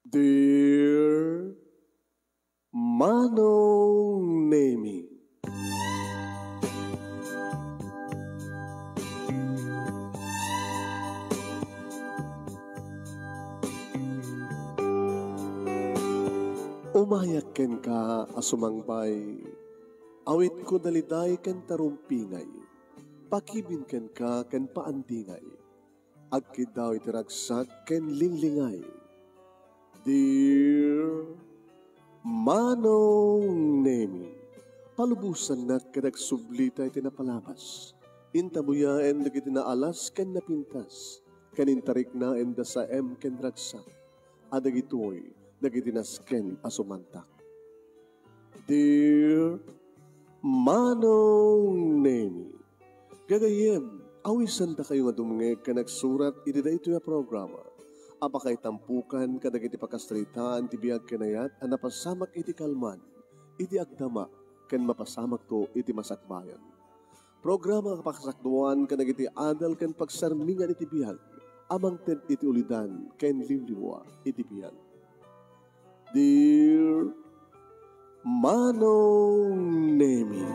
Dear Manong Nemi, umayak ken ka asumangbay, awit ko daliday ken tarumpingay, pakibin ken ka ken paandingay, agkid daw itiragsak ken linglingay. Dear Manong Nemi, palubusan na kadag sublita iti napalabas. Intabuya en dagiti naalas ken napintas, kanintarik na en da sa ken ragsak, adagitoy dagiti nasken asumantak. Dear Manong Nemi, gagayem, awisan da kayo nga dumngeg ka nagsurat iti da ito yung programa. Apakay tampukan kadag iti pakastritaan ti biyag kanayat a napasamak iti kalman, iti agdama, ken mapasamak to iti masakbayan. Programa kapakasakduan kadag iti adal ken pagsarmingan iti biyag, amang ted iti ulidan ken limliwa iti biyag. Dear Manong Nemi.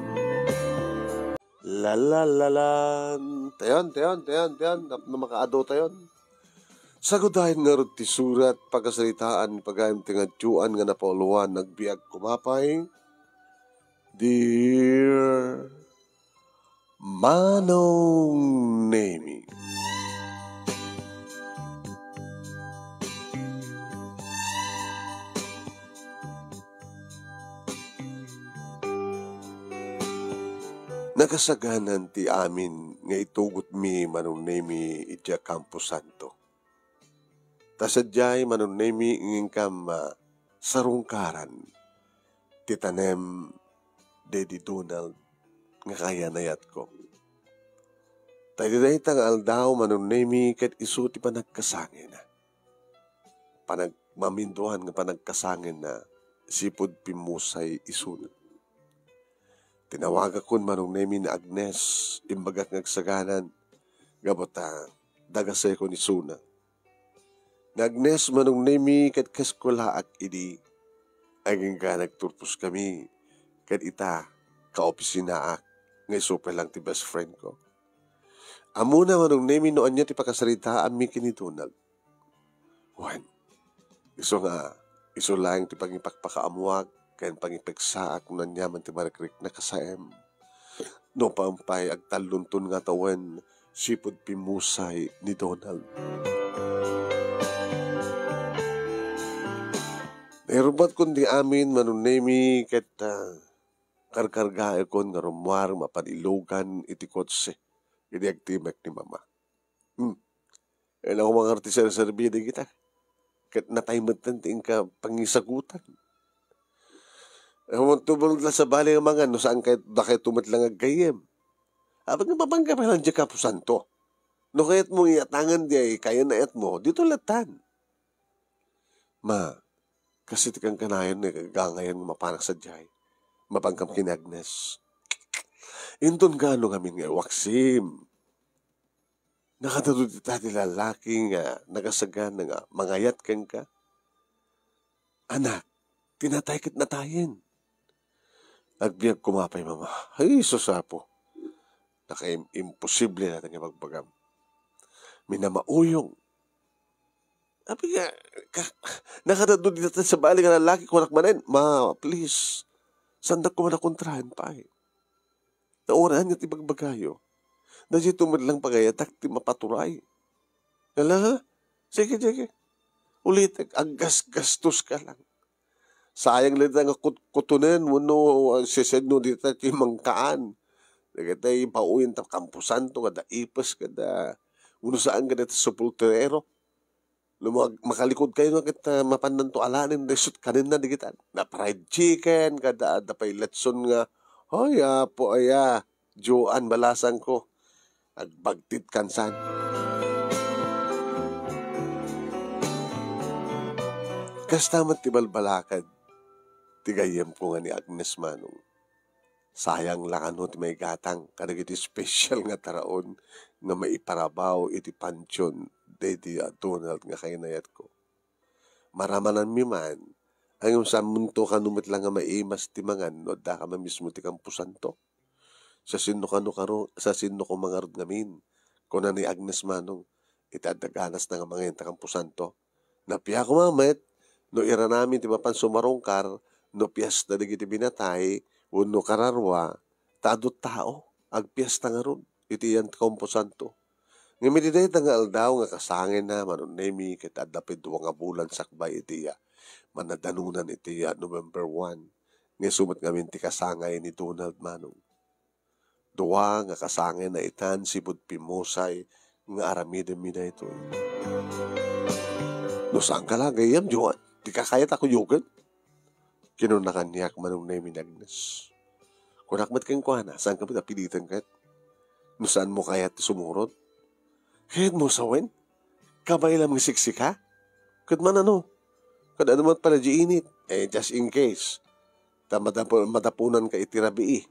Lalalan. Tayon. Na makaado tayon. Sagudahin nga rin ti surat, pagkasalitaan, pagayam tingadjuan nga napauluan, nagbiag kumapay. Dear Manong Nemi. Nakasaganan ti amin nga itugot mi Manong Nemi iti Campo Santo. Tasadyay Manong Nemi ingin kam sarungkaran ti tanem Daddy Donald nga kaya nayat ko. Tayo na itang aldaw Manong Nemi kat isu ti panagkasangin na. Panagmaminduhan nga panagkasangin na sipod pimusay isu na. Tinawaga kon Manong Nemi na Agnes, imbagak ngagsaganan, gabota, dagasay ko ni Suna. Na Agnes Manong Nemi kat kaskulaak idi, aging ka nagturpos kami, kat ita, kaopisinaak, ngay super lang ti best friend ko. Amo na Manong Nemi noon niya ti pakasaritaan mi kinitunag. Juan, iso lang ti pangipakpakaamuag, kaya pangipagsaak na nyaman ti marakrik na kasaem. No pampay agtaluntun nga tawen sipod pimusay ni Donald. Nairumbat kundi amin Manong Nemi ket karkarga kon nga rumwar mapanilugan iti kotse. Hindi agtimek ni mama. Kaya ako mga artisan sa bida kita. Ket nataymat ting ka pangisagutan. Ewan tubong lang sa bali ng mga no saan kayo tumatlang agkayem. Abang mabangga pa lang dyan Campo Santo. No kaya't mong iatangan di ay kaya na et mo, dito latan. Ma, kasi tikang kanayan na gagangayan mapanak sa jay. Mabangkam kini Agnes. Inton gano kami nga waksim. Nakatulog dita di lalaki nga nagasagan nga mangayat kang ka. Anak, tinatay na tayin. Agbiag kumapay mama. Ay, susapo. Naka-imposible natin yung magbagam. Minamauyong. Sabi nga, nakatadod dito sa bali nga lalaki ko nakmanin. Ma, please. Sandak ko man nakontrahan pa eh. Naurahan niya tibagbagayo. Dahil tumad lang pagayatak ti mapaturay. Kala ha? Sige. Ulit, aggas-gastos ka lang. Sayang lang nga kutunan mo no sised no dito ti mangkaan. Nagkatay pauwin ta Campo Santo kada ipas kada uno saan kada sepulturero. Makalikod kayo nga kita mapandan to alanin resut kanin na digitan. Na fried chicken kada dapay letson nga. Hoy po aya Joan balasan ko. Agbagtit kansan. Kastamat ti balbalakad. Tigayem ko nga ni Agnes Manong. Sayang lang ano ti may gatang kadag iti special nga taraon nga maiparabaw iti pansyon Daddy Donald nga kainayat ko. maramanan mi man, ang sa munto kanumit lang nga maimas ti mangan, no da ka mismo ti kampusan to. Sa sinno ko mga rod ngamin, kuna ni Agnes Manong, itadaganas na nga mga yun kampusan to. Napiya ko mamet, no ira namin ti mapan sumarongkar, no piyesta digiti binatay, uno kararwa, tadot tao, agpiyesta nga ron, iti yan kampusan to. Ngayon iti nga aldaw nga kasangin na manon nemi kita dapit nga bulan sakbay iti ya. Manadanunan iti ya November 1. Nga sumat ngamin ti kasangay ni Donald Manong. Duwa nga kasangay na itan sibut pimusay nga aramidem mi na ito. No saan ka lang gayam, Joan? Di ka kayat ako yugad? Kinunakanyak manong nemi Agnes. Kunakmat kang kuhana, saan ka ba napilitan kat? No saan mo kayat sumurot? Kahit mo sawin, kabay lang siksika? Kad man ano? Kad ano man pala di init? Just in case. Madapunan ka itirabi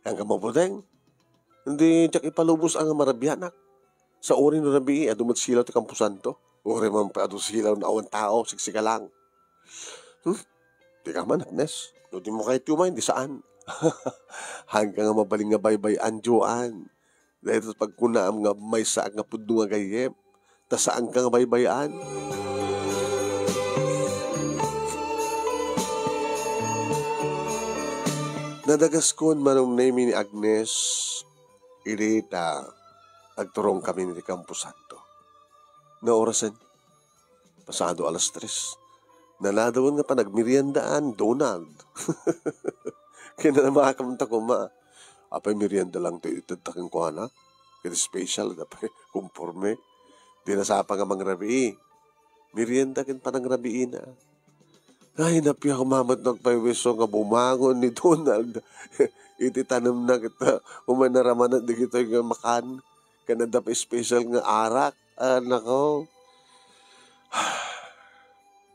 Ang kamabudeng. Hindi tiyak ipalubos ang marabianak. Sa ori no rabi adumat silaw ti kampusan to. Ori man pa adu silaw na awan tao, siksika lang. Di ka man, Agnes. No di mo kahit yumain, di saan. Hanggang nga mabaling nga baybay anjoan. Dahil pagkunaam nga may saak nga pudo nga gayem, ta saan ka nga baybayan? Nadagas ko manong name ni Agnes, irita, agturong kami ni Campo Santo. Na orasan, pasado 3:00. Naladawan nga pa nagmeriendaan, Donald. Kaya na makakamta ko apay merienda lang to itataking ko na. Kaya special, apay kumporme. Di na sa nga mga rabi. Merienda kin pa ng rabi na. Ay, napiya kumamat nagpayweso nga bumangon ni Donald. Iti tanam na kita. Umanaraman na di kita yung makan. Kanada pa special nga arak. Nako.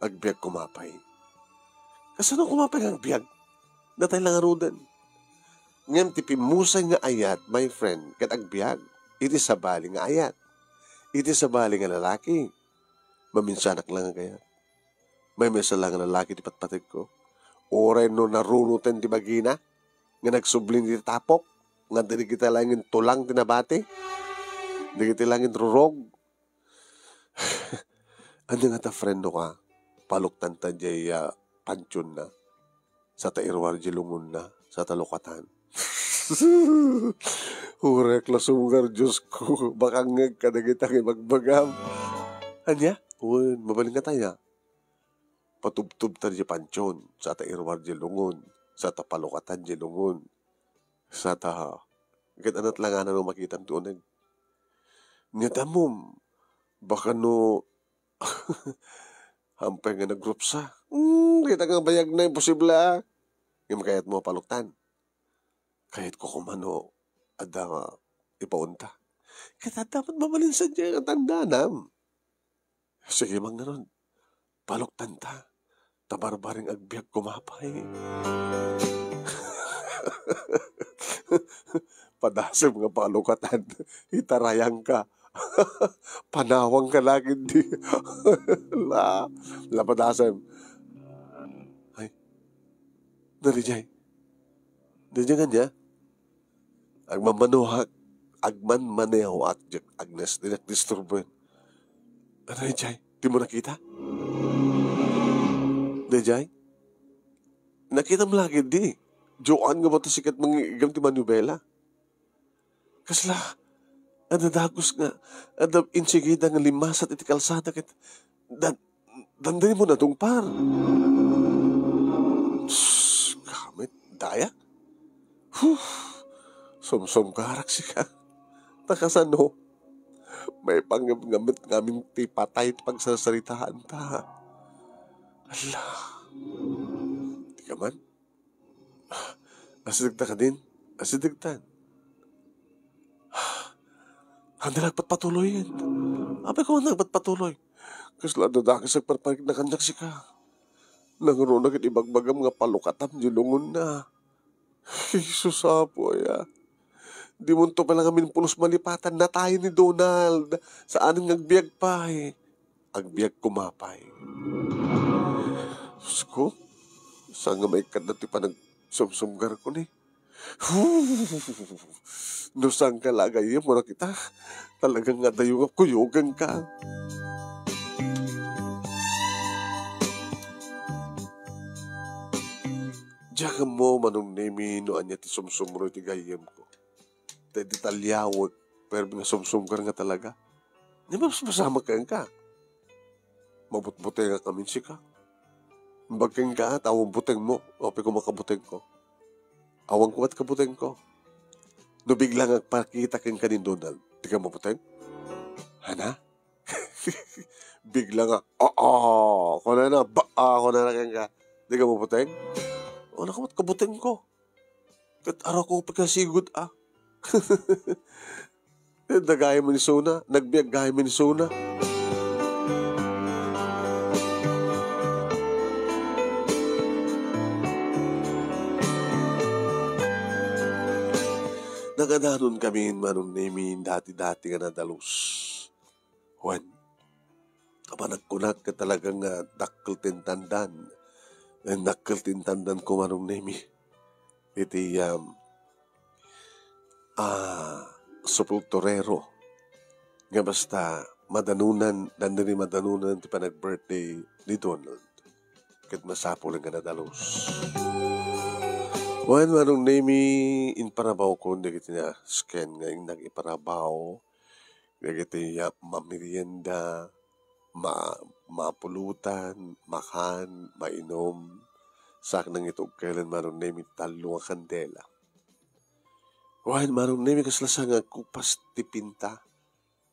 Agbiag kumapay. Kasano kumapay ang biag? Natay lang arudan. Ngam ti pimusay nga ayat, my friend, kat agbiag, iti sabali nga ayat. Iti sabali nga lalaki. Maminsanak lang nga kaya. May mesa lang nga lalaki ti patpatig ko. Oray no narunutan ti bagina, nga nagsublin ti tapok, nga di kita langin tulang tinabati, di kita langin rurog. Ano nga ta friend no ka, paluktan ta jay pansyon na, sa tairwar jilungun na, sa talukatan. Urek la sunggar Diyos ko. Baka nga kadagitang imagbagam. Anya? Uy, mabaling nga tayo. Patubtub ta di pansyon. Sa ta irwar di lungon. Sa ta palukatan di lungon. Sa ta gananat lang nga na makitang tunag. Nita mo, baka no hampay nga nag-group sa. Kita nga bayag na imposible Yung kayat mo paluktan. Kahit ko kumano, ada ipaunta. Kaya dapat mabalin sa diya ang tandanam. Sige mang nanon, paluktan ta. Tabarbaring agbiag kumapay. Padasam nga palukatan, itarayang ka. Panawang ka lagi di. La padasam. Ay, narijay. Diyan niya, agman maneho at Agnes, dinag-disturbo yun. Ano yun, Jay? Di mo nakita? Di, Jay? Nakita mo lagi, di. Joan nga ba ito sikat mga igam ti manubela? Kasla, adadagos nga, adab insigida nga limasat iti kalsada kit, dandali mo na tungpar. Kamit, daya? Sumsum karak siya. Takasano, may panggamit ngamin ti patay pagsasaritaan ta. Ala, di ka man? Asidagta ka din? Asidagtan. Handa nagpatpatuloy yan. Abay ko nagpatpatuloy. Kasi ladadakas ang parparig na kanyak si ka. Nangro na kitibagbagam nga palukatam di lungon na. Jesus apo ya. Di mo to pala ngamin pulos malipatan na tayo ni Donald. Saan ang agbiag pa Agbiag kumapay. Saan nga may kadati pa nagsumsumgar ko ni. No saan ka lagay mo na kita. Talagang nga dayo nga kuyugan ka. Diyan mo manong nemi no anya ti sumsumro ti gayem ko. Tay detalyawag pero nga sumsumgar nga talaga. Di ba masama ka? Mabutbuteng nga kami ka. Bagking ka, tawang buteng mo. Opi ko makabuteng ko. Awang ko at kabuteng ko. No biglang agpakita kang kanin Donald. Di ka mabuteng? Hana? Bigla nga, ko na kang ka. Di ka mabuteng? O nakamat kabuteng ko. Kat araw ko pagkasigod Nagaya mo ni Sona. Nagbiag gaya mo ni Sona. Nagadanon kami manong namin dati-dati nga nadalus. Juan, kapanagkunak ka talagang dakkel tintandan. Dakkel tintandan ko manong nami. Iti supultorero. Nga basta madanunan, nandun madanunan ti panag-birthday ni Donald. Kat masapo lang nga nadalus. Juan, manong nami inparabaw ko, hindi kita na scan nga yung nag-iparabaw. Hindi kita mamirienda, mapulutan, makan, mainom. Sak nang ito kailan manong nami talo nga kandela. Juan, manong nami kaslasa nga kupas ti pinta,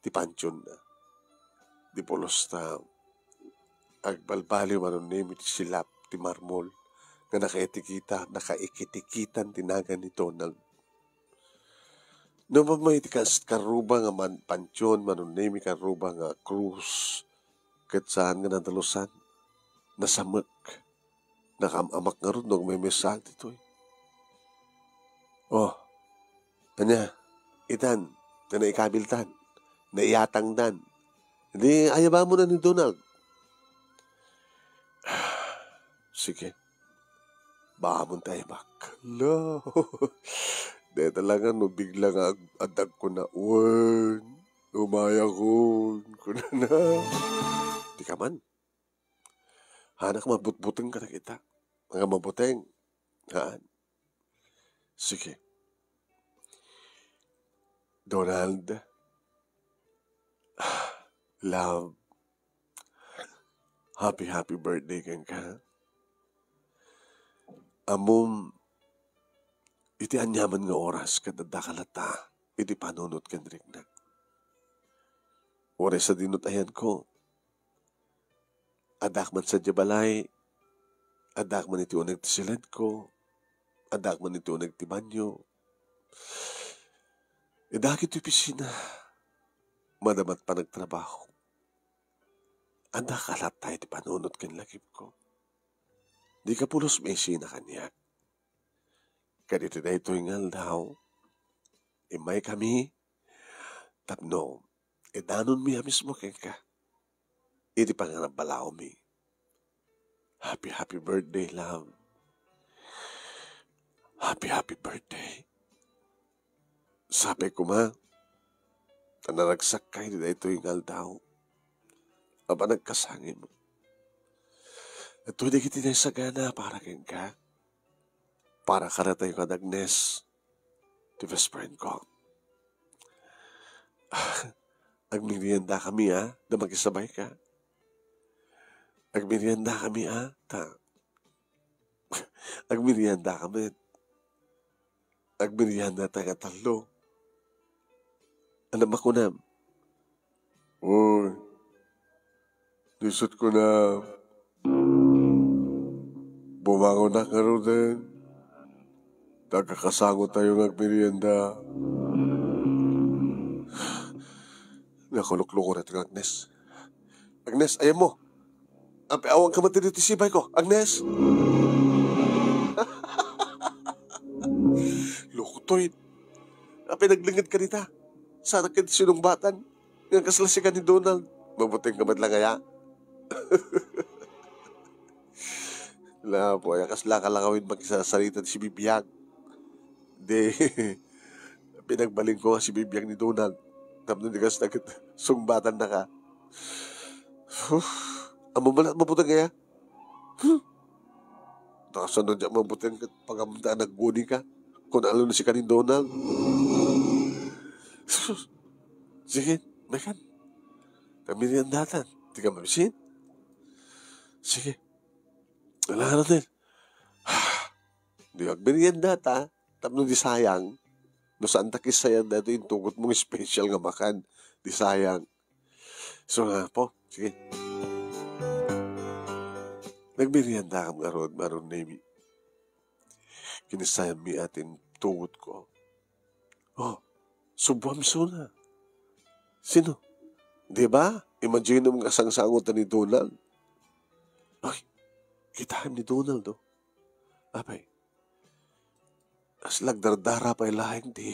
ti pansyon na. Di polos na agbalbali manong nami ti silap, ti marmol. Nga nakaikitikitan tinagan ni Donald. No mamay ti karuba nga pansyon, manunemi karuba nga krus, kat saan nga nadalusan, nasamak, nakamamak nga ron, may mesal dito kanya, itan, na naikabiltan, naiyatangdan, hindi ayaba mo na ni Donald. Sige. Bahamon tayo bak. No. Dahil talaga no, biglang adag ko na, umaya ko na. Di ka man. Hanak mabutbuteng ka na kita. Mga mabuteng. Haan. Sige. Donald. Love. Happy birthday kang ka. Amom, iti anyaman nga oras kada dakalata, iti panunot kan rigna. Oras sa dinutayan ko, adak man sa jabalay, adak man iti unag tisilad ko, adak man iti unag ti banyo. Adak iti opisina, madamat pa nagtrabaho. Adak alat tayo iti panunot kan lakip ko. Di ka pulos mesi na kanya. Kadito na ito yung daw. Imay kami. Tapno. Danon mi mismo ka. Iti pangarap balao mi. Happy birthday, love. Happy birthday. Sabi ko nanaragsak kayo na ito yung daw. Aba nagkasangin mo. At hindi kita naisagana para kang ka. Para karatay ko Agnes. Di best friend ko. Agmirienda kami na mag-isabay ka. Agmirienda kami Agmirienda kami. Agmirienda tayo talo. Alam ako na. Disot ko na. Bumangon na ka rin din. Nagkakasangot tayo ng merienda. Nakulukluko na ito, Agnes. Agnes, ayaw mo. Awang ka matinitisibay ko. Agnes! Lukutoy. Naglingid ka nita. Sana ka sinumbatan. Nga kaslasikan ni Donald. Mabuting ka man lang kaya. Wala po, kasla ka lang kawin magkisasarita si Bibiyag. Di, pinagbaling ko nga si Bibiyag ni Donald. Tapos di kas nagit, sungbatan na ka. Amo malat mabutang kaya? Nakasunod dyan mabutang pagamda nagguni ka. Kung alam na si kanin Donald. Sige, mekan. Kami niyan datan. Di ka mabisin? Sige. Wala ka natin. Di magbinigyan data. Tapos di sayang. No saan takis sayang dito yung tugot mong special nga makan. Di sayang. So nga po. Sige. Nagbinigyan da kam maron Navy. Kinisayang mi atin tugot ko. Oh, subwam na. Sino? Di ba? Imagine mo kasangsangot ni Donald. Ay, kitaan ni Donald, oh. Apay, as lagdardara pa ilahing di.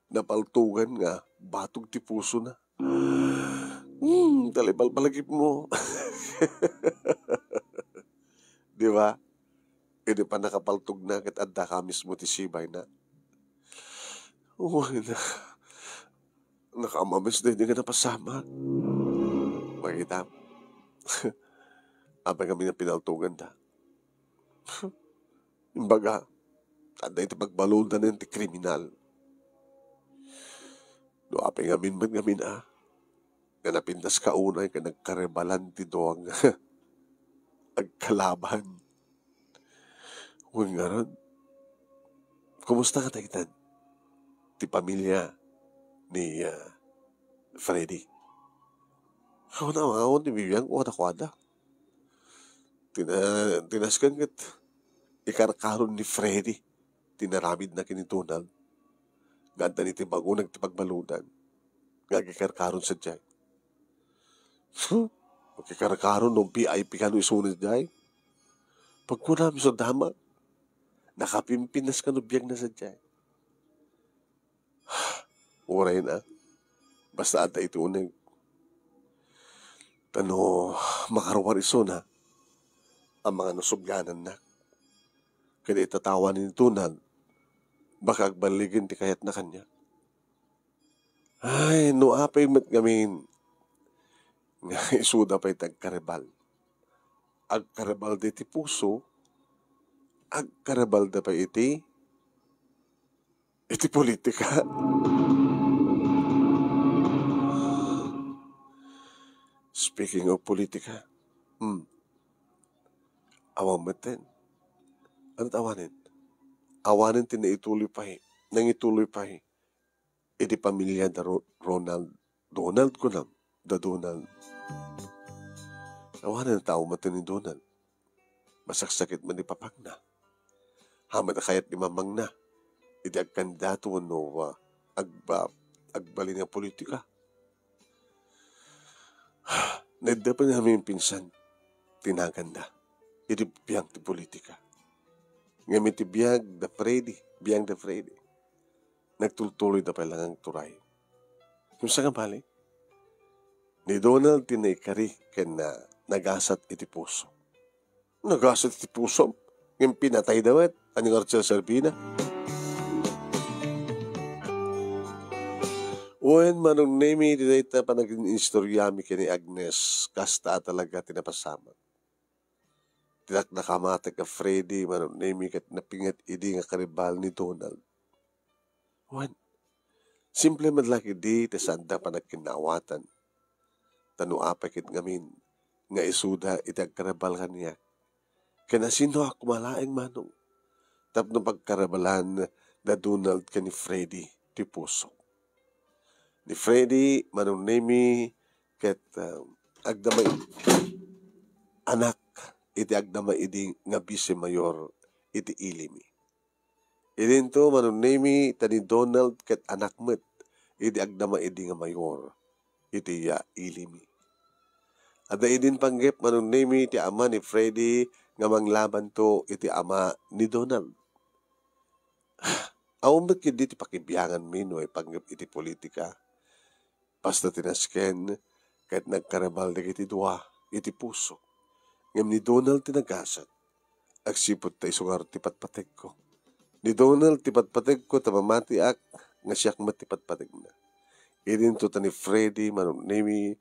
Napaltugan nga, batog ti puso na. Talibal palagip mo. Di ba? Hindi pa nakapaltog na kat adda ka mismo ti sibay na. Uy na. Nakamamis na hindi ka napasama. Makita. Abang kami na pinaltugan na. Imbaga, tanda iti pagbalod na ti kriminal. No, apay ngamin man ngamin nga napindas ka unay ka nagkarebalan ti doang agkalaban. Huwag nga ron. Kumusta ka tagitan? Ti pamilya ni Freddy. Ako na ako ni Vivian kwada-kwada. Tinaskan kat ikarkaron ni Freddy. Tinaramid na kinitunan. Ganda ni tibago nagtipagbaludan. Gagikarkaron sa dyan. Magkikarkaron nung PIP ka no isunod dyan. Pagkunami sa dama, nakapimpinas ka no biyag na sa dyan. Uray na. Basta ata ito unang makaruwar iso na ang mga nasubyanan na. Kaya itatawa ni Tunan, baka agbaligin ti kayat na kanya. Ay, no apay mat gamin. Nga isuda pa itagkarebal. Agkarebal di ti puso, agkarebal da pa iti politika. Speaking of politika, awamatin. Ano tawanin? Awanin tinaituloy pa nang ituloy pa iti pamilya da Donald ko lang, da Donald. Awanin ang tao matin ni Donald. Masaksakit man ni Papag na. Hamad na kayat ni Mamang na. Iti agkandidato no agbalin ng politika. Nadda pa namin pinsan, tinaganda. Iti biyang ti politika. Ngamit ti biyag da Freddy, nagtultuloy da pa lang ang turay. Kung sa bali, ni Donald tinaykari ken na nagasat iti puso. Nagasat iti puso? Ngayon pinatay dawet, anong Archel Servina? Uwen manong nemi dita pa naging istoryami kini Agnes, kasta talaga tinapasama. Tinak nakamata ka Freddy, manong nemi kat napingat idi nga karibal ni Donald. Uwen, simple madlaki di, tesanda pa nagkinawatan. Tanu apakit ngamin, nga isuda itag karibal kaniya. Kaya sino ako malaing manong, tapno pagkarabalan na Donald ka ni Freddy, ti puso. Ni Freddy, manong nemi, ket agdamay anak, iti agdamay idi nga bise mayor, iti ilimi. Idin to, manong nemi, tani Donald, ket anak met, iti agdamay idi nga mayor, iti ilimi. Ada idin panggep, manong nemi, iti ama ni Freddy, nga manglaban to, iti ama ni Donald. Awang ba't kindi ti pakibiyangan mino, panggep iti politika. Basta tinasken, kahit nagkarabal na iti dua, iti puso. Ngam ni Donald tinagasat, agsipot ta isungar ti patpatek ko. Ni Donald ti patpatek ko tamamati ak, nga siyak matipatpatek na. Idin to ta ni Freddy manunemi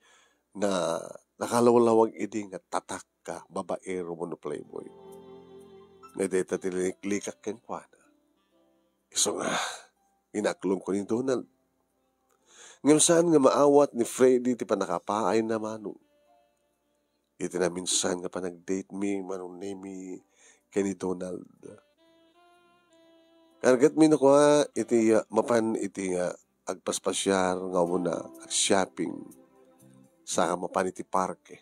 na nakalawlawag idi nga tatak ka babaero mo no playboy. Nga deta tiliniklikak ken kuana. Iso nga, inaklong ko ni Donald. Ngam saan nga maawat ni Freddy ti panakapaay na manong. Iti na minsan nga pa nag-date mi manunemi ken ni Donald. Kargat mi na ko iti mapan iti agpaspasyar nga muna ag-shopping sa mapan iti parke.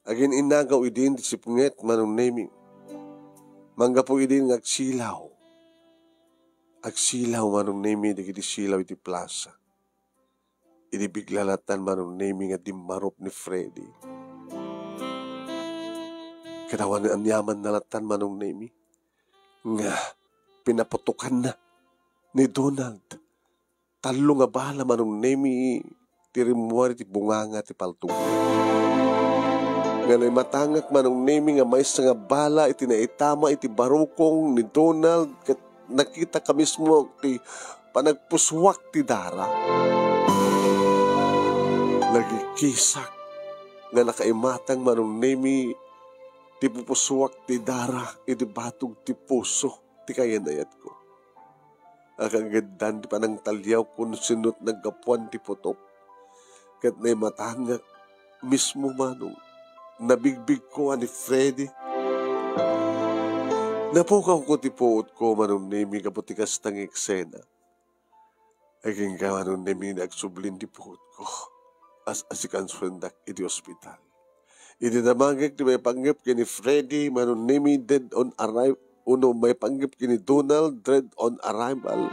Agin inagaw idin ti sipunget manunemi. Mangga po idin agsilaw. Agsilaw manunemi di kiti silaw iti plaza. Idi biglalatan manunemi nga dimmarop ni Freddy. Kinawan ang yaman na latan manunemi nga pinaputukan na ni Donald. Talo nga bala manunemi tirimuar ti bunganga ti paltong. Nga na matangak manunemi nga may nga bala iti naitama iti barukong ni Donald kat nakita ka mismo ti panagpuswak ti dara. Nagikisak nga nakaimatang manunemi ti pupuswak ti dara iti batog ti puso ti kayanayat ko. Akagandan ti panang talyaw kung sinot naggapuan ti putok. Kat na matangak mismo manong nabigbig ko ani Freddy. Napukaw ko ti puot ko manunemi kaputikas tang eksena. Aging ka manunemi nagsublin ti puot ko. As asikan suendak iti ospital. Iti namagak ti may panggap kini Freddy manunemi dead on arrival. Uno may panggap kini Donald dead on arrival.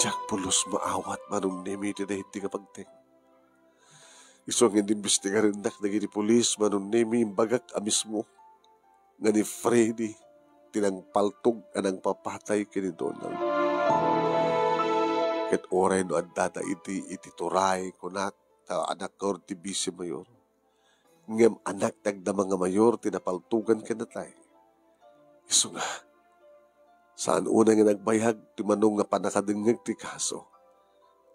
Jack pulos maawat manunemi ti dahiti kapagteng. Isong hindi imbestiga rin dak naging pulis manunemi bagak amis mo. Nga ni Freddy tinang paltog anang papatay kini Donald. Ket oray no adada iti turay kunak ta anak ko ti Vice Mayor. Ngem anak tagda mga mayor tinapaltugan kinatay. Iso nga, saan una nga nagbayag ti manong nga panakadengeg ti kaso.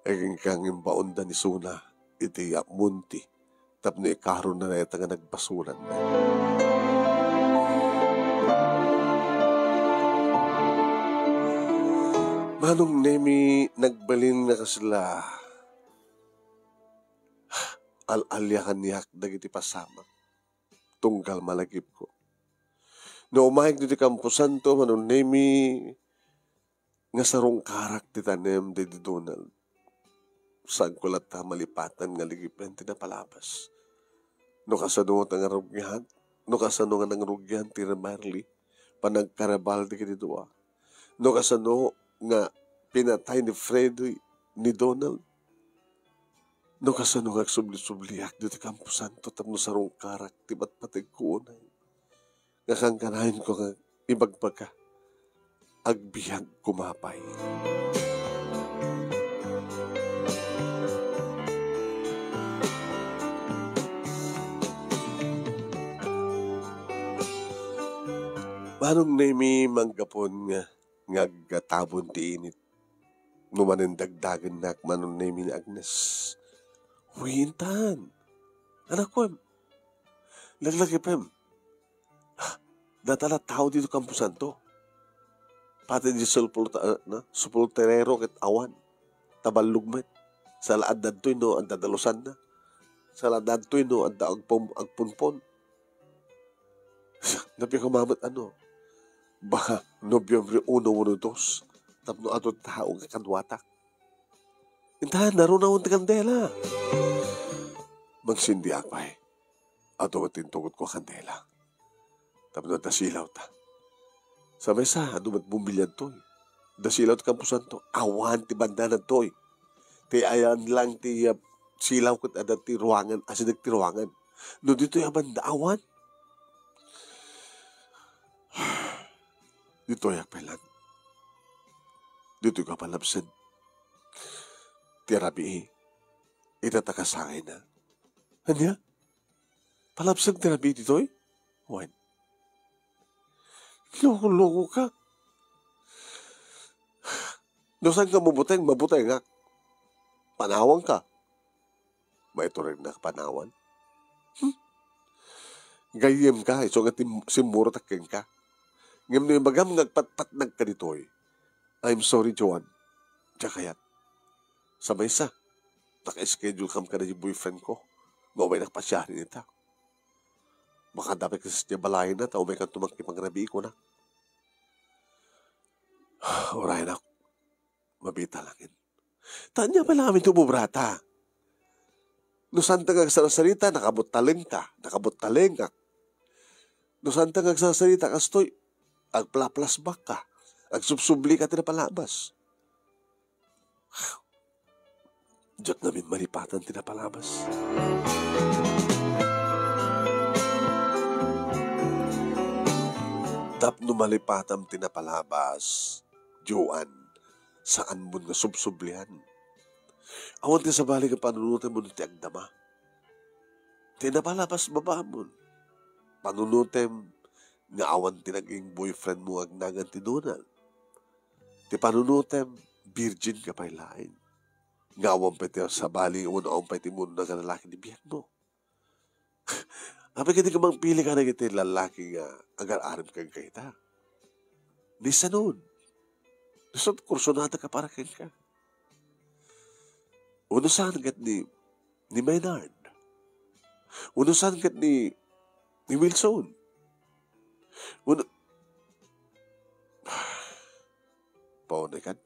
Aging kang imbaonda ni Suna iti munti tapno ikaron na neta nga nagbasuran na. Manong nemi nagbalin na kasila al-alyahan niyak dagiti pasama. Tunggal malagip ko. No umahig diti Campo Santo manong nemi nga sarong karak ti tanem di Donald. Saan ko lata malipatan nga ligipen ti napalabas. No kasano nga rugyan, no kasano nga nangrugyan ti Marley, panagkarabal di kiti dua. No kasano nga pinatay ni Freddy ni Donald. No kasano nga subli-subliak dito Campo Santo tapno sarong karak ti batpatig ko unay. Nga kang kanahin ko nga ibagbaga agbihag kumapay. Manong nemi manggapon nga ngaggatabon ti init. Numanin dagdagan nak manong nemi ni Agnes. Huwintan. Anak ko, laglagi pem. Datala tao dito Campo Santo. Pati di supulterero ket awan. Tabalugmet. Sa laad dadtoy no, ang dadalusan na. Sa laad dadtoy no, ang agpunpon. Nabi ko mamat ano. Baka Nobyembre 1, 1, 2. Tapno ato tao nga kanwatak. Intahan, naroon na kandela. Magsindi ako eh. Ato matintugot ko kandela. Tapno dasilaw ta. Sa mesa, ano magbumbilyan to eh. Dasilaw ta Campo Santo. Awan ti banda na to eh. Ti ayan lang ti silaw kat adat ti ruangan. Asidag ti ruangan. No dito yung banda awan. Dito yung pelan. Dito ka palabsan. Tirabi itataka sa akin na. Anya? Palapsag na nabi dito eh? Wan. Loko-loko ka. Dosan ka mabutay nga. Panawang ka. May ito rin na panawan. Gayem ka, iso nga simuro takin ka. Ngam na yung bagam ngagpat-pat nagka dito eh. I'm sorry, Joan. Diya kayat. Sabay sa. Naka-schedule kam ka na yung boyfriend ko. Gaway nakpasyahin nita. Baka dapat kasi siya balayin na, tao may kang tumangkipang nabi ko na. Oray na, mabita langin. Tanya pa namin tumubrata. No santa nga sarita, nakabutaling ka. No santa nga sarita, kastoy, agplaplasbak ka. Agsubsubli ka tinapalabas. Diyot namin malipatan tinapalabas. Tapno malipatam tinapalabas, Joan, saan mo nga subsublihan? Awan ti sa balik ang panunutan mo ti agdama. Tinapalabas baba mo. Panunutan nga awan ti naging boyfriend mo agnagan ti Donald. Ti panunutan, virgin ka pa'y lain. Nga awan pa ti sa balik awan pa ti mo na lalaki ni biyan mo. Apay kiti ka mang pili ka na kiti lalaki nga agar-aram kang kita. Di sanod. Dasot kursunada ka para kang ka. Unusan kat ni Maynard. Unusan kat ni Wilson. Paunay kan.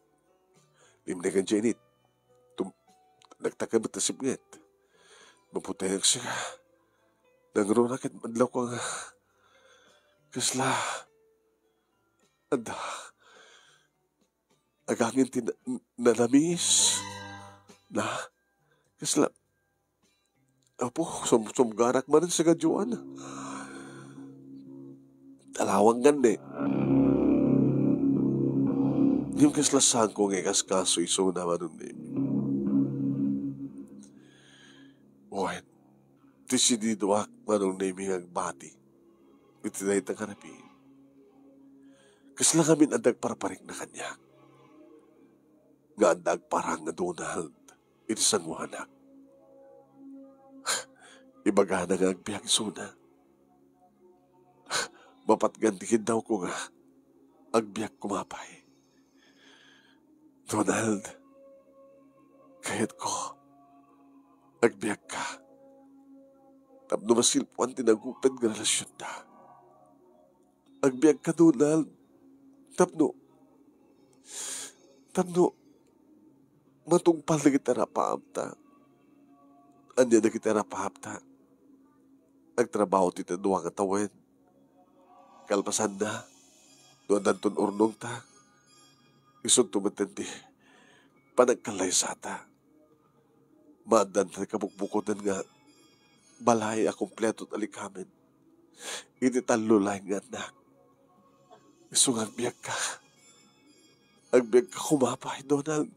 Limnay kan Janet. Nagtakabat na sibnget. Maputayag siya. Nagrurakit madlaw ko nga. Kasla. Agangin nalamis. Na. Kasla. Apo, sumgarak man sa gadyuan. Talawang ganda eh. Yung kaslasan ko nga kaskaso iso naman nun eh. Uwan. Desidido ak manong naming agbati. Ito na itang harapi. Kasla kami andag paraparik na kanya. Nga andag parang na Donald. Ito sang wanak. Ibaga na nga agbiyak suna. Mapatgantikin daw ko nga. Agbiyak kumapay. Donald. Kahit ko. Agbiyak ka. Tapno masilpuan tinagupid ng relasyon na. Agbiyak ka, Donald. Tapno, matungpal na kita rapaamta. Anya na kita rapaamta. Nagtrabaho tita duwang atawin. Kalpasan na. Doon nanton urnong ta. Isong tumatindi. Panagkalay sa ta. Maadan na kabukbukodan nga. Balay akumpleto at alikamin. Initalulay nga anak. Isong agbiyak ka. Agbiyak ka kumapay, Donald.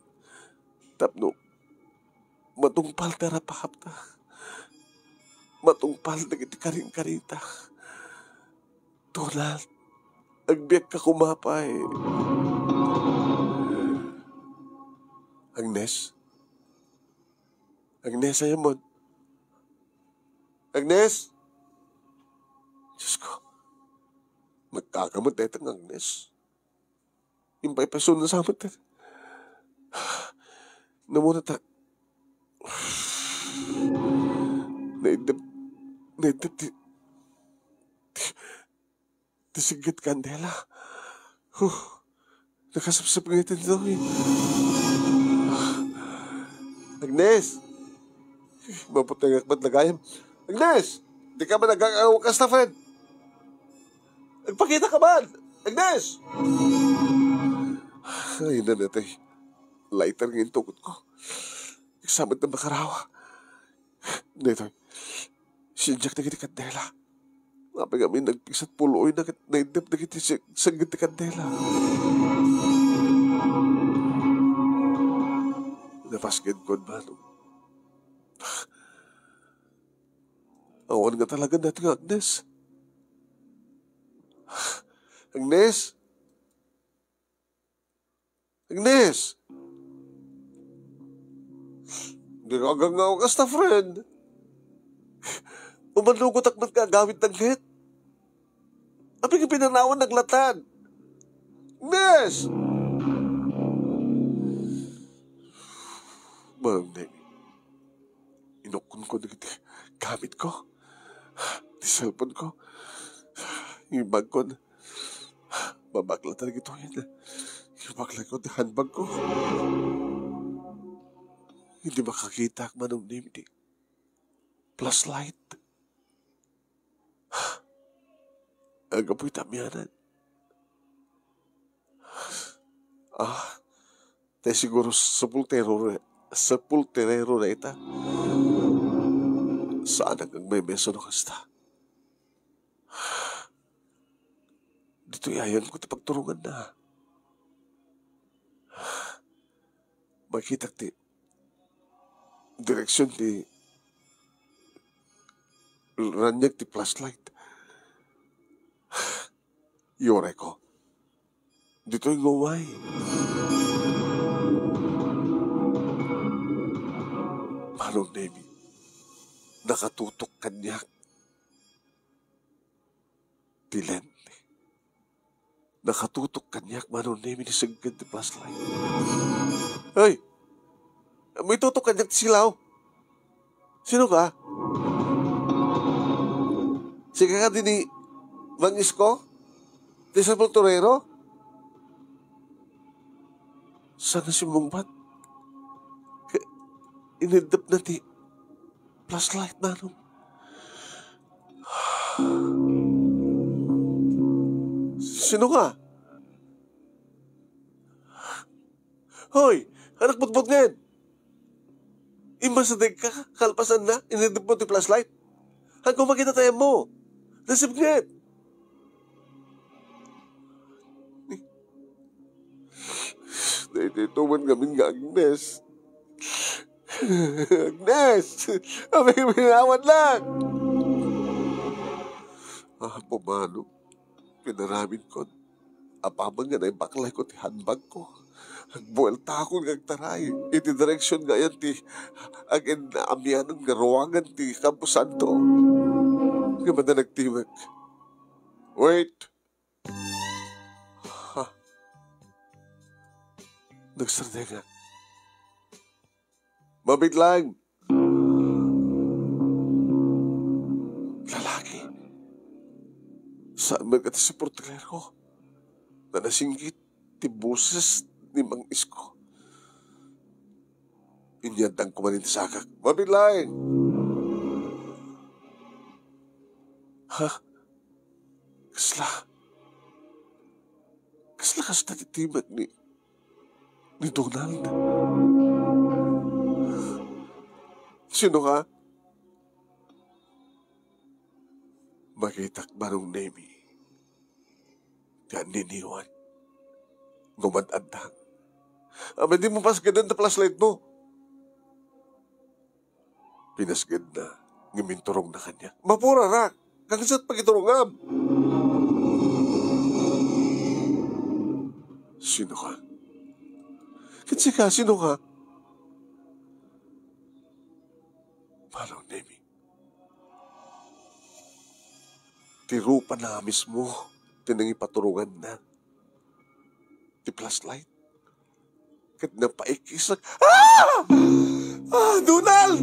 Tapno, matungpal na rapahap na. Matungpal na iti karing-karita. Donald, agbiyak ka kumapay. Agnes? Agnes, ayamon. Agnes? Diyos ko, magkakamot na itang Agnes. Impay pasun na sa amat. Namuna ta. Naidap tisigit kandela. Nakasapsap ng itin dito. Agnes! Maputang akbat na gayam. Agnes! Di ka ba nagkakawakas na, friend? Nagpakita ka ba? Agnes! Ay, na natin. Lighter ngayon tukot ko. Nagsamad na makarawa. Dito, sinjak na kita kandela. Mapag kami nagpisat puloy na naindap na kita sanggit na kandela. Napaskin ko ba? Awan nga talaga natin, Agnes. Agnes? Agnes? Hindi ka hanggang nga ako kasta, friend. Umanugot ak nagkagamit ng hit. Aping pinanawan naglatan. Agnes! Manang Nemi, inukon ko na gamit ko. Di cellphone ko. Yung bag ko na. Babakla talaga ito yan. Yung bakla ko, handbag ko. Hindi makakita ak Manang Nemi di. Plus light. Ang apoy tamyanan. Tayo siguro sepulterero na ita. Saan ang may meso no kasta? Dito yayan ko pagturungan na. Makita ti direksyon ti ranyag ti flashlight. Yore ko. Dito yung gaway. Manong Nemi, nakatutok kanya. Tilente. Nakatutok kanya, Manong Nemi, ni sagad ti flashlight. Hey! May tutok kanya ti silaw. Sino ka? Sige ka din ni Mang Isko? Di sa Torero? Sana si Mungbat? Inidap na ti flashlight na nung. Sino ka? Hoy! Anak butbut ngayon! Imasadig ka, kalpasan na, inidap mo ti flashlight. Hanggang makita tayo mo. Nasib ngayon. Dito man kami nga, Agnes. Agnes! Aming minawad lang! Pumano. Pinaramin ko. Apamang nga na yung baklay ko, ti handbag ko. Agbuelta ako ng taray. Iti direksyon nga yan, ti agin na amyanan nga ruwangan, ti Campo Santo. Nga ba na nagtiwag? Wait! Nagsarde nga. Mabiglang. Lalaki. Saan man ka sa portalero? Na nasinggit ti boses ni Mang Isko. Inyadang kumanin ti sakak. Mabiglang. Kasla kas natitimat ni Donald. Sino ka? Makitak Manong Nemi. Yan niniwan. Gumadandang. Di mo pasgadan na flashlight mo. Pinasgad na. Ngiminturong na kanya. Mapura ra. Kagasat pagiturongam. Sino ka? Kasi ka, sino ka? Manong Nemi. Tirupa na mismo. Tinangipaturungan na. Ti flashlight. Kat napaikisak. Donald!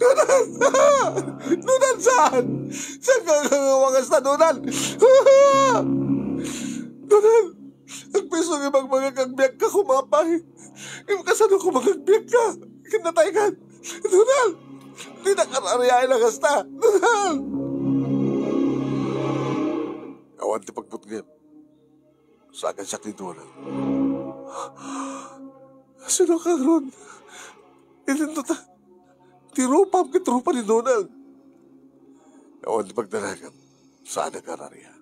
Donald! Donald, saan? Saan ka wagas na, Donald? Donald! Ang piso ng ibang mga kagbiyak ka kumapay. Yung kasano ko magagbiyak ka. Kinatay ka. Donald! Di na karariyain na kasta. Donald! Awan ti pagputngin. Saan siya ni Donald? Sino ka ron? Ilinto ta. Tirupa ang kitrupa ni Donald. Awan ti pagdalagan. Saan ang karariya?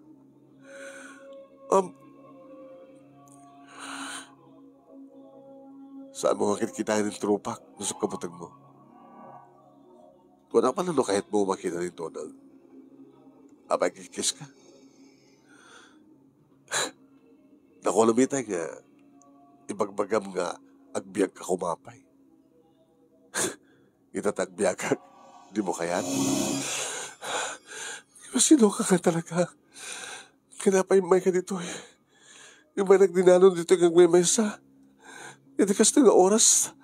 Saan mo makikita ng trupak? Nusok kabutag mo. Kung na pala no, kahit mo makita ni Donald, abay kikis ka. Nakulamita nga, ibagbagam nga, agbyag ka kumapay. Itatagbyag ka, di mo kayan? Sino ka nga talaga? Kinapay-may ka dito eh. Yung may nagdinanon dito yung may mesa. Hindi kasi nga oras.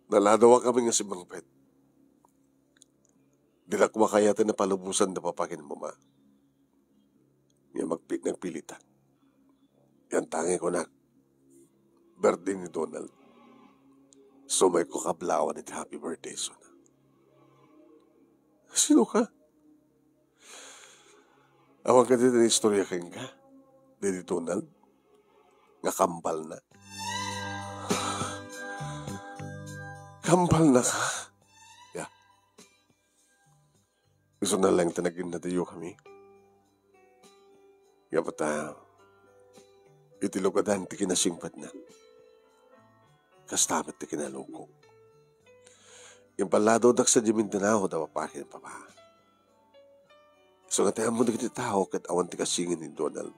Naladawa kami nga si Mang Pet. Di na kumakayatin na palubusan na papakin mama. Nga nagpilita. Yan tangi ko na. Birthday ni Donald. So may kukablawan at happy birthday so na. Sino ka? Awang ka din na istorya kang ka. Di Donald. Nga kambal na. Kambal na ka. Yeah. Gusto na lang tanagin na tayo kami. Nga pata, itilogadan ti kinasingpat na. Kastamat ti kinaloko. Yung palado dak sa Mindanao daw papakin pa ba. So nga tayo mo na kiti tao kat awan ti kasingin ni Donald.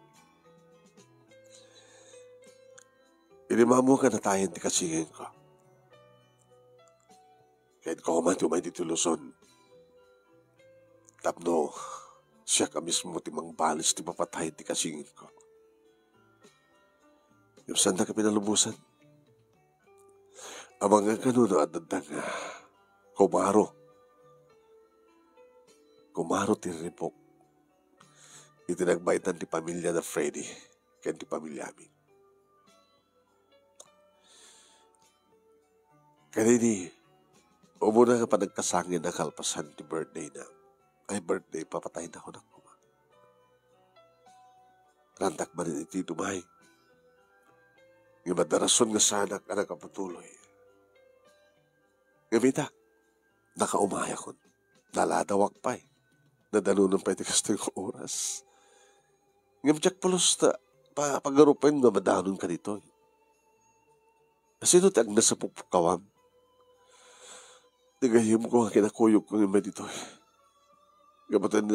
Inimamo ka na tayo ti kasingin ko. Kahit ko kumatumay dito Luzon. Tapno, siya ka mismo timang balis ti papatay ti kasingin ko. Yung sanda ka pinalubusan. Ang mga kanuno at dadang kumaro. Kumaro ti ripok. Itinagbaitan ti pamilya na Freddy. Kaya ti pamilya amin. Kanini, umuna nga pa nagkasangin na kalpasan ti birthday na. Ay birthday, papatay na ako ng kuma. Rantak man iti dumay. Nga madarason nga sanak ang nakapatuloy. Gamita, nakaumaya ko. Naladawak pa eh. Nadalunan pa iti kastong oras. Nga Jack Palos na pagarupan nga madanon ka dito. Sino ti ang nasa pupukawam? Nagayim ko nga kinakuyog ko nga dito. Gabatan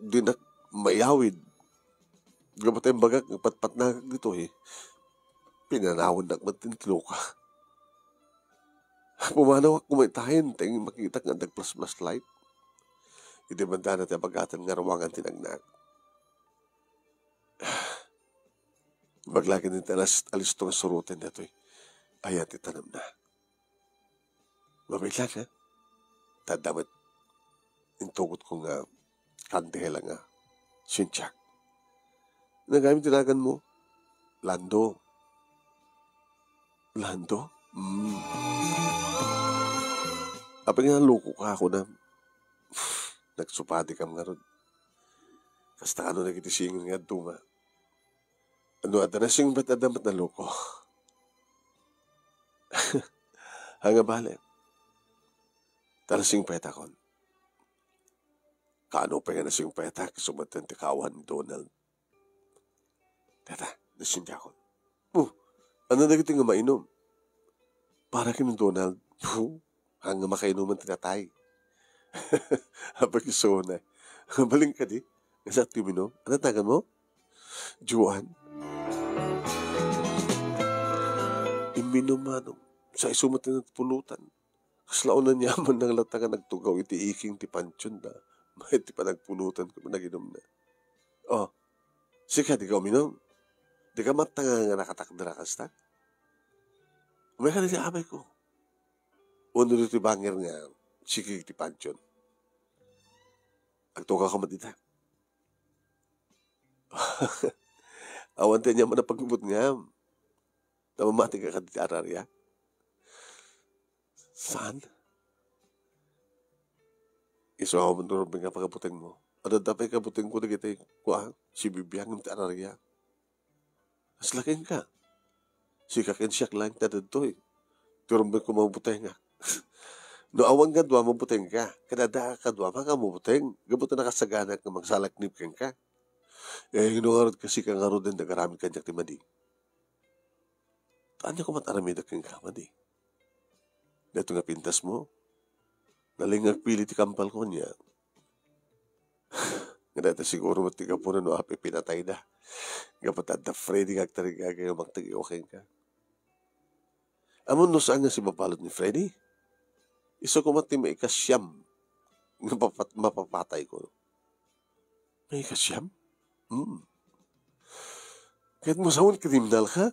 di na mayawid. Gabatan bagak nga patpat na dito eh. Pinanawad na matintilo ka. Pumanawak kumitahin, tayong makita nga nag-plus-plus light. Hindi man dana tayo bagatan nga rawangan tinagnak. Maglaki din tayo alisto nga surutin na ito eh. Ayan, titanam na. Mabigla na. Tadamit. Intugot ko nga kandela nga. Sinchak. Nagamit tinagan mo. Lando. Lando? Apang nga loko ka ako na nagsupati kam nga ron. Kasta ano nagitisingin nga duma. Ano adanasing ba't adamat na loko? Hanga bale. Talasing peta kon. Kaano pa nga nasing peta kisumatan ti kawan ni Donald. Teta, nasinja kon. Ano nagiting nga mainom? Para kinong Donald. Hanga makainuman tinatay. Habang iso na. Baling ka di. Nga sa timinom. Ano tagan mo? Juan. Iminom manong. Sa isumatin at pulutan. Kaslaon na niyaman ng latagan nagtugaw iti iking ti pansyon na. May ti pa nagpulutan ko naginom na. Oh, sika di ka uminom. Di ka matanga nga nakatakdara kasta. Umay ka na si abay ko. Uno ti bangir nga sikig ti pansyon. Agtugaw ka matita. Awan tayo niya man na pagbubot nga. Namamati ka ka ti ararya. Saan? Iso ako man turong nga pagkabuting mo. Ano dapat kabuting ko na kita si bibiyang ng tararya. As laking ka. Si kakin siyak lang tadad to eh. Turong ko mabuteng nga. No awang nga dwa mabuteng ka. Kadada ka dwa mga mabuteng. Gabutan na kasaganak na magsalaknip kang ka. Eh, hinungarod kasi kang nga din nagarami kanyak ti madi. Taan niya ko mataramidak kang ka madi. Dito nga pintas mo. Nalingag pili ti kampal ko niya. Nga dati siguro mati ka po na no, api pinatay na. Kapat at the Freddy kag tariga kayo magtagi-okay ka. Amon no saan nga si mapalot ni Freddy? Iso ko mati may ikasyam nga mapapatay ko. May ikasyam? Kahit mo saan kriminal ka?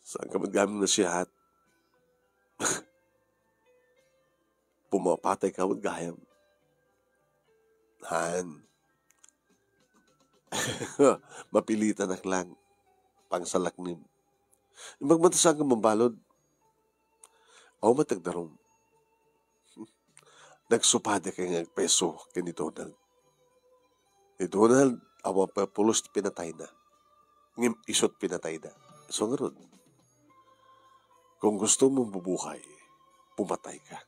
Saan ka maggamit na siya at pumapatay ka maggayam? Han. Mapilitan lang pang salaknim. Magmatasan ka mambalod. O matagdarong. Nagsupade kay nga peso kay ni Donald. Ni Donald, awa pa pulos pinatay na. Ngim isot pinatay na. So nga ron, kung gusto mong bubuhay, pumatay ka.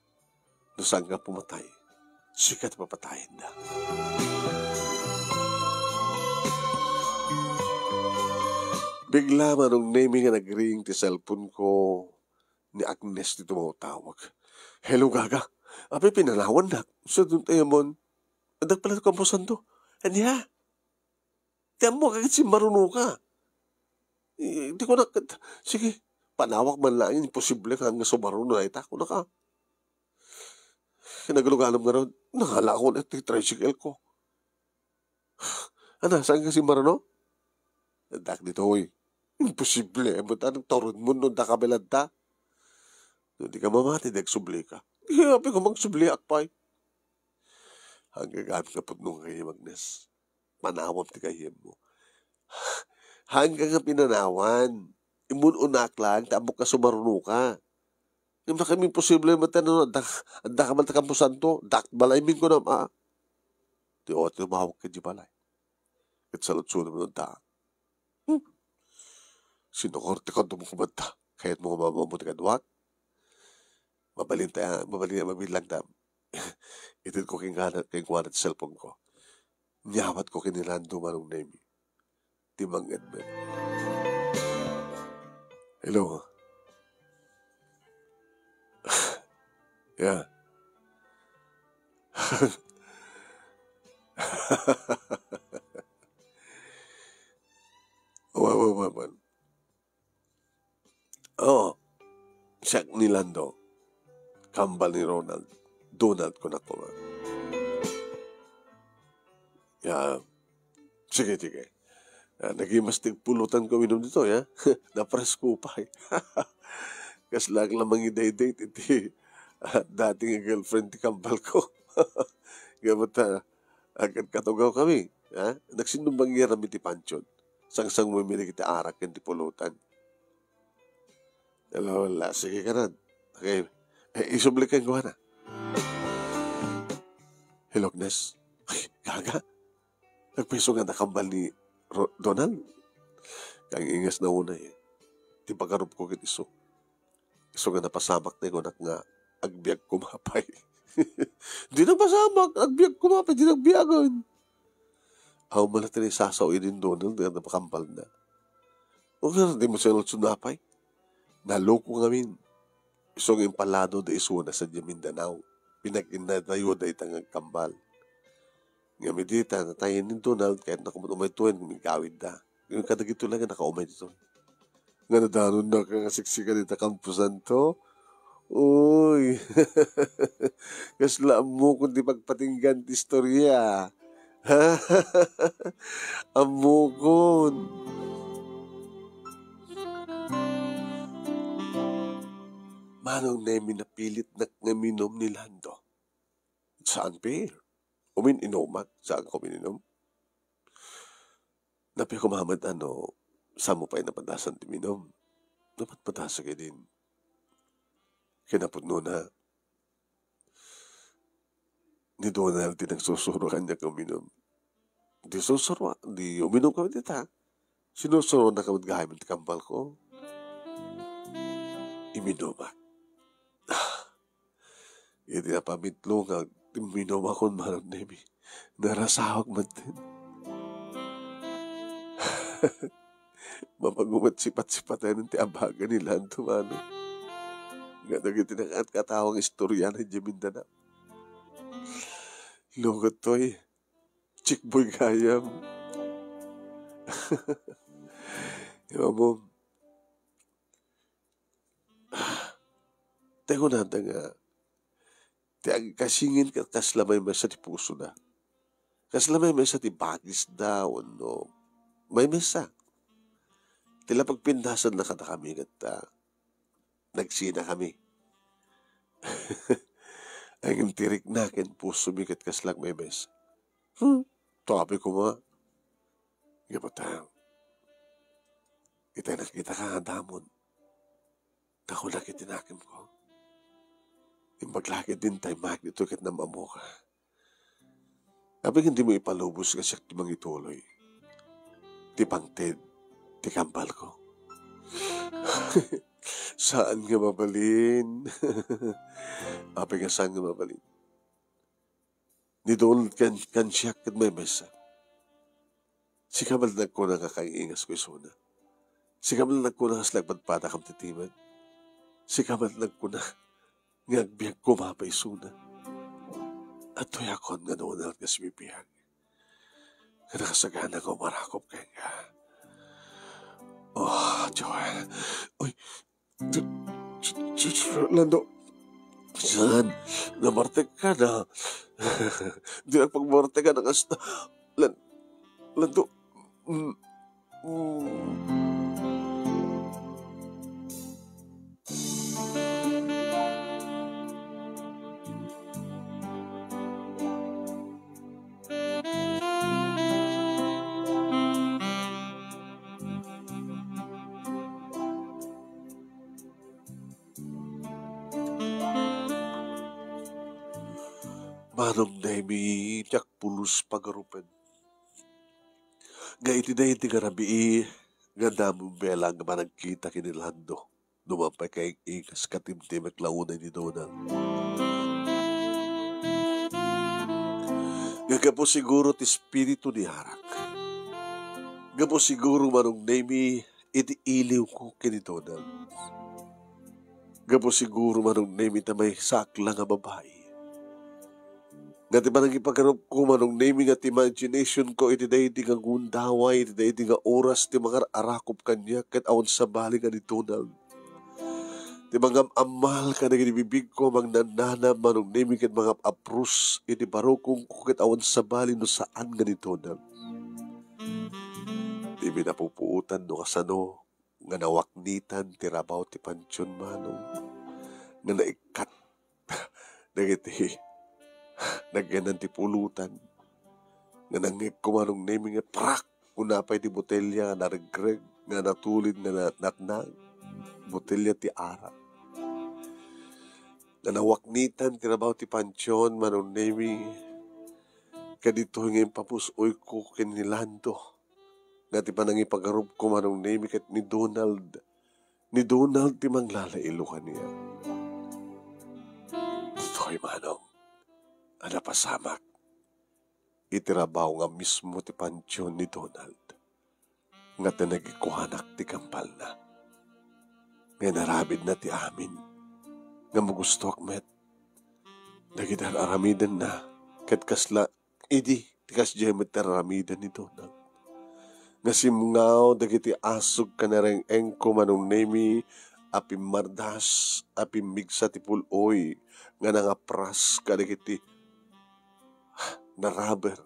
No saan ka pumatay, sikat papatayin na. Bigla manong naming nga nag-ring ti cellphone ko ni Agnes dito mo tawag. Hello, Gaga. Api pinanawan na. Sa doon tayo mo, andag pala ito kampusan to. Anya? Tiyan mo, kagad si Maruno ka. Hindi ko na, sige, panawak man lang yun. Imposible ka hanggang sa Maruno na itako na ka. Kinagaluganam nga ron, nakala ko na ito yung tricycle ko. Ano, saan ka si Maruno? Dak dito, oy. Imposible. Ba't anong torod mo nung nakabilad. Hindi ka mamati, nagsubli ka. Habi ko magsubli at pa'y. Hanggang gamit ka po nung kayo, Agnes. Manawam ti kayo mo. Hanggang nga pinanawan. Imununak lang, tamok ka sumaruno ka. Yung na kami posible matanong, anda ka man takampusan to, dak balay min ko na, Di o, tumawag ka di balay. At salutso naman ang daan. Sinukorte ko dumukubad kahit mo mabuti ka duwag. Mabilang ta. Itid ko kay kuwanat sa cellphone ko. Nyawat ko kinilando manong name. Timang Edmund. Hello. Yeah. Wawan. Oh, siya ni Lando. Kambal ni Donald ko na ko. Yeah. Sige. Nagimastig pulutan ko minum dito, ya. Napresko pa, eh. Kas lang lamang i-date iti dating girlfriend ti kambal ko. Gamot agad katugaw kami. Ha? Nagsinumbang yaram iti panchon. Sang mo minig iti arak yung ti pulutan. Wala, sige ka na. Okay. Isublikan ko na. Hello, Agnes. Ay, Gaga. Nagpiso nga nakambal ni Donald. Kang ingas na una eh. Di pagkarob ko kit iso. Iso nga napasamak na yung nga agbiag kumapay. Di na pasamak. Agbiag kumapay. Di nagbiagon. Aw malatini sasaw din Donald nga napakambal na. O nga, di mo siya sunapay. Naloko ngamin. Isong impalado da isuna sa Mindanao. Pinag-inadayo da itang kambal. Nga medita, natayin ni Donald, kahit nakumumay tuwan, gumigawid da. Yung kadagito lang, nakaumay dito. Nga nadanon na ka nga siksika dito kampusan to. Uy, kaslaan mo kung di pagpatinggan ti istorya. Amukon. Manong nemi napilit na ngaminom ni Lando. Saan pa? Umin inumat. Saan ko mininom? Napi ko Muhammad, saan mo pa napadasan ti minom? Dapat padasa kayo din. Kinapot na. Ni Donald din nagsusuro kanya kuminom. Di susuro, di uminom kami dita. Sinusuro na kamad gahamin ti kambal ko. Iminumat. Hindi na pamitlo nga minom ako manong nemi. Narasawag man din. Mapagumat sipat-sipat tayo ng tiabaga nila ang tumano. Nga dagiti katawang istorya na di Mindanao. Lugot to'y chikboy gayam. mo, tayo na nga, ti kasingin ka kaslamay may sa ti puso na. Kaslamay may sa ti bagis da, no, may mesa. Tila pagpindasan na kada kami at nagsina kami. Ang tirik na ken puso mikat kaslang may mesa. Tabi ko nga. Gapatang. Kita nakita ka damon. Ako nakitinakim ko. Imbaglakit din tayo magnito kat na mamo ka. Kapag hindi mo ipalubos ka siya timang ituloy. Tipangted. Tikampal ko. Saan nga mabalin? Apay nga saan nga mabalin? Ni doon kan siya kat may mesa. Si kamal nagko na kakaingas ko isuna. Si kamal nagko na kaslagpadpada kam titiman. Si kamal nagko na ngagbiag ko mapay isuna. At tuyakon nga noon na kasibibiyag. Kada kasagana ko marakop kaya nga. Oh, Joel. Uy, Lando. Saan? Namartek ka na. Di lang pagmartek ka na kasta. Lando. Manong na tiyak pulos pagarupan. Nga iti nga rabii, nga damong bela nga managkita kinilando. Numampay kay ikas katimtim at launay ni Donald. Nga po siguro ti espiritu ni Harak. Nga po siguro manong nemi iti iliw ko kini Donald. Nga po siguro manong nemi tamay sakla nga babae. Nga ti manang ipagarup ko manong naming at imagination ko iti day di nga gundaway, iti day di nga oras ti mga arakop kanya kat awan sa bali nga ni Donald. Ti mga amal ka na ginibibig ko mang nanana manong naming kat mga aprus iti barokong ko kat awan sa bali no saan nga ni Donald. Ti minapupuutan no kasano nga nawaknitan ti rabaw ti pansyon manong nga naikat nagiti nagganan ti pulutan. Nga nangik kumanong naming nga prak kunapay ti botelya nga naregreg nga natulid nga natnag. Botelya ti arak. Nga nawaknitan ti rabaw ti pansyon manong naming kadito ngayon papusoy ko kinilando. Nga ti panangipagarup ko manong naming kat ni Donald. Ni Donald ti manglalailukan niya. Ito'y manong ana pasamak, itirabaw nga mismo ti pansyon ni Donald, nga tinagikuhanak ti kampal na. Nga narabid na ti amin, nga magustok met, nagidan aramidan na, kat kasla, idi, ti kasjemet aramidan ni Donald. Nga simngaw, dagiti asog ka na rin engko manong nemi, apim mardas, apim migsa ti puloy, nga nangapras ka dagiti na rubber,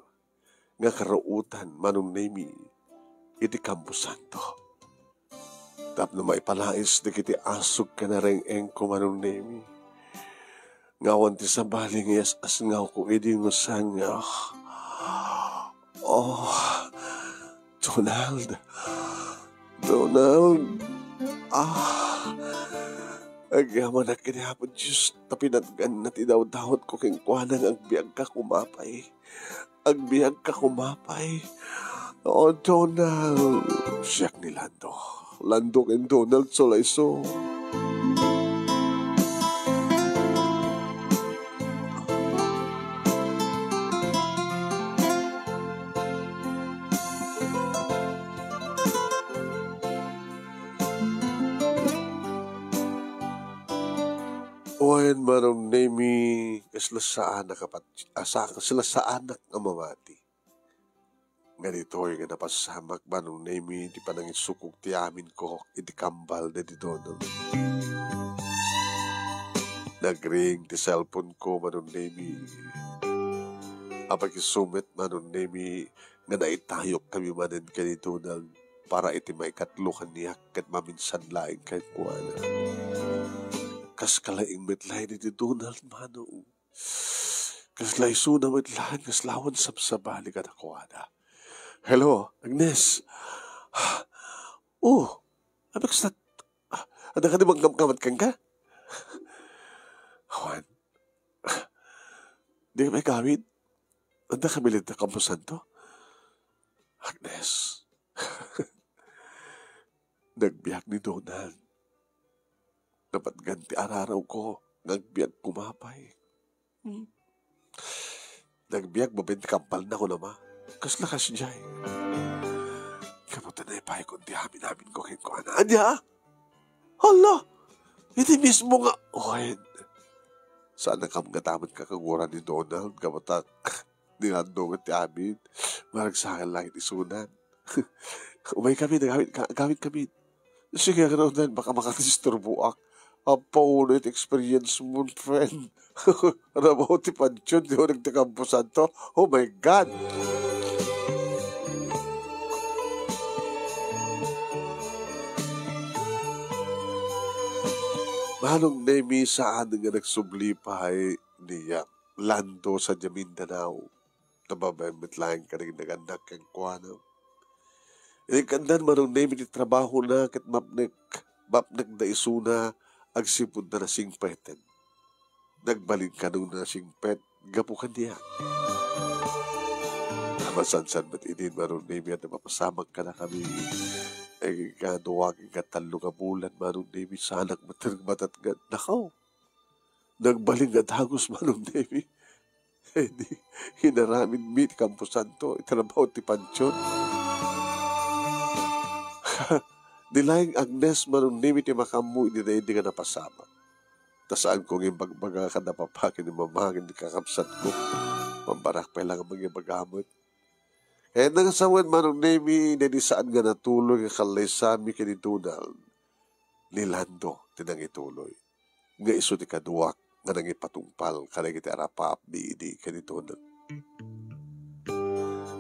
nga karautan, manong nemi, iti Campo Santo. Tap na maipalais, di kiti asog ka na rin engko manong nemi. Ngawan ti sabaling yes, as ngaw ko iti ngusan nga. Oh, Donald. Agyaman na kinihapon Diyos, tapi natgan na tidaw-dawat ko keng kuhanang agbiag ka kumapay. Agbiag ka kumapay. Oh, Donald. Siyak ni Lando. Lando ken Donald Solayso. Awan manong nemi kasla sa anak sila sa anak nga mamati. Ganito'y nga napasamak manong nemi di pa nang isukog ti amin ko iti kambal na di doon. Nagring ti cellphone ko manong nemi. Apag isumit manong nemi nga naitayok kami manin kanito para iti maikatlo kaniyak kat maminsan laing kahit kuwana. Kas kalaing metlay ni Donald Manong. Kas layso na metlahan, kas lawan sabsabali ka na kuwana. Hello, Agnes. Oh, abag sa... Ada ka di bang kamkamat kang ka? Juan, di ka may kawid? Ada ka bilid na kampusan to? Agnes. Nagbiyak ni Donald. Dapat ganti araraw ko. Nagbiyak kumapay. Nagbiyak mabinti kampal na ko naman. Kas lakas diyay. Kamuta na ipay kundi amin ko ko ana. Anya? Hala! Hindi mismo nga. Owen. Sana kam gataman kakaguran ni Donald. Kamuta nilandong at amin. Marag sa akin lang isunan. Umay kami. Gamit kami. Sige ka Donald. Baka makakasisturbuak. Ang paunit experience mo, friend. Ano ba, ti Panchon, di ko nagtakampusan to? Oh my God! Manong nemi saan nga nagsublipay niya lando sa Mindanao. Nababamit lang ka rin naganak kang kuwanaw. Ikandan manong nemi ni trabaho na kat mapnek da isuna agsipod na nasingpeten. Nagbalin ka nung nasingpet, gapukan niya. Namasansan ba't inin marong nemi at mapasamag ka na kami. Ay kaduwagin ka talo ka bulan marong nemi sa anak matat nga. Nakaw, nagbalin at hagos marong nemi. Eh di, hinaramin mi kampusan to, italabaw ti Panchon. Dilaing Agnes manong nimi ti makamu hindi na hindi ka napasama. Tasaan kong imbagbaga ka napapakin ni mamangin ni kakapsat ko. Mambarak pa lang ang mga bagamot. Kaya nangasawan manong nimi na di saan nga natuloy nga kalay sami ka ni Donald. Ni Lando tinang ituloy. Nga iso ti kaduwak nga nang ipatungpal ka na kita arapap di ka ni Donald.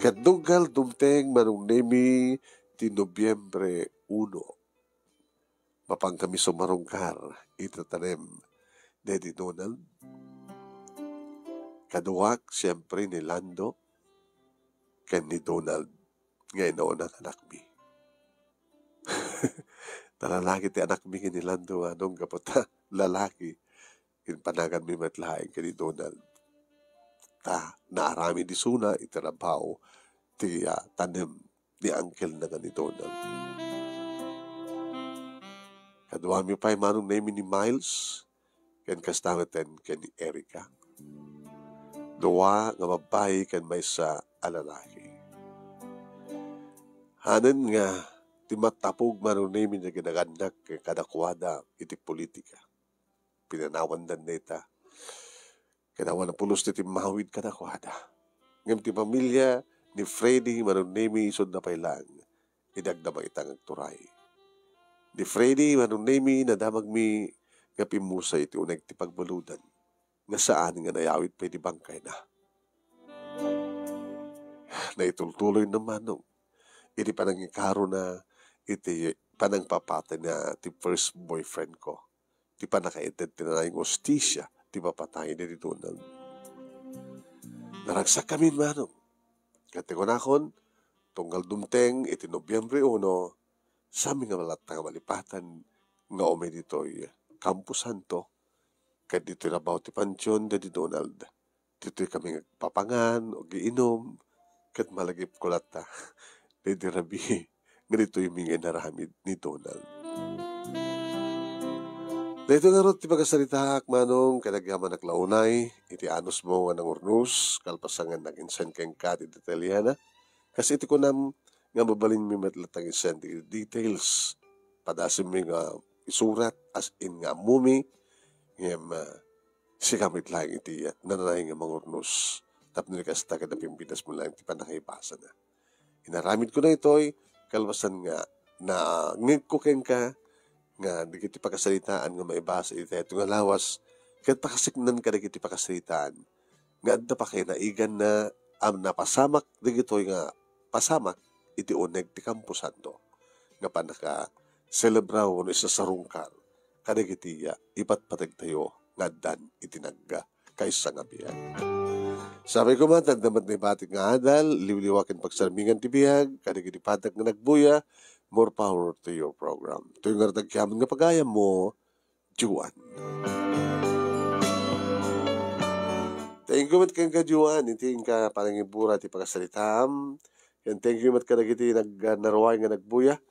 Kadunggal dumteng manong nimi ti Nobyembre 1. Mapang kami sumarungkar, itatanim ni Donald. Kaduwak, siyempre ni Lando, ken ni Donald, ngayon noon ang anak mi. Nalalaki ti anak mi ni Lando, anong kapata, lalaki, inpanagan mi matlaing ken ni Donald. Naarami di suna, itarabaw, ti tanim ni uncle na ni Donald. Kaduami pa'y manong name ni Miles, ken kastameten ken ni Erica. Dua nga mabay ken may sa alalaki. Hanan nga, ti matapog manong name ni ginaganak ken kadakwada iti politika. Pinanawan dan neta. Kinawan na pulos ti timawid kadakwada. Ngam ti pamilya ni Freddy manong name isod na pailang. Idagdama itang agturay. Di Freddy, manong nemi, nadamag mi nga pimusa iti unag ti pagbaludan. Nga saan nga nayawit pa iti bangkay na. Naitultuloy naman nung iti panangikaro na iti panangpapatay na ti first boyfriend ko. Ti panakaited ti nanayong ostisya ti papatay na dito na. Naragsak kami manong. Katikunakon, tunggal dumteng iti Nobyembre 1, sa aming malatang malipatan nga ome dito'y Campo Santo, kaya dito'y nabaw ti Panchon da di Donald. Dito'y kami papangan o giinom, kat malagip ko lata. Pwede rabi, nga dito'y mga inaramid ni Donald. Dito nga ron ti magasalita manong kanagyaman naklaunay, iti anos mo nga ng urnus, kalpasangan nag-insan keng kat iti Italiana, kasi iti ko nam nga mabalin mi matlatang isend details padasim mi nga isurat as in nga mumi ngem si kamit lang iti nananay nga mangurnos tapno ni kasta kada pimpinas mo lang ti panakaibasa na. Inaramid ko na ito'y kalwasan nga na ngig ko ken ka nga digiti pakasalitaan nga maibasa iti ito nga lawas ket pakasiknan ka digiti pakasalitaan nga adda pa kay naigan na napasamak digitoy nga pasamak iti uneg ti Kampo Santo nga panaka celebraw no isa sarungkar kadagiti ipatpatag tayo nga addan itinagga kaysa nga biyag. Sabi ko man, tagdamat na ibatik nga adal, liwliwakin pagsarmingan ti biyag, kadagiti patag nga nagbuya, more power to your program. Ito yung nagtagyaman nga pagayam mo, Juan. Thank you mat kang ka, Juan. Iti ka parang ibura ti pagkasalitam. And thank you mat ka nagiti nagnaraway nga nagbuya.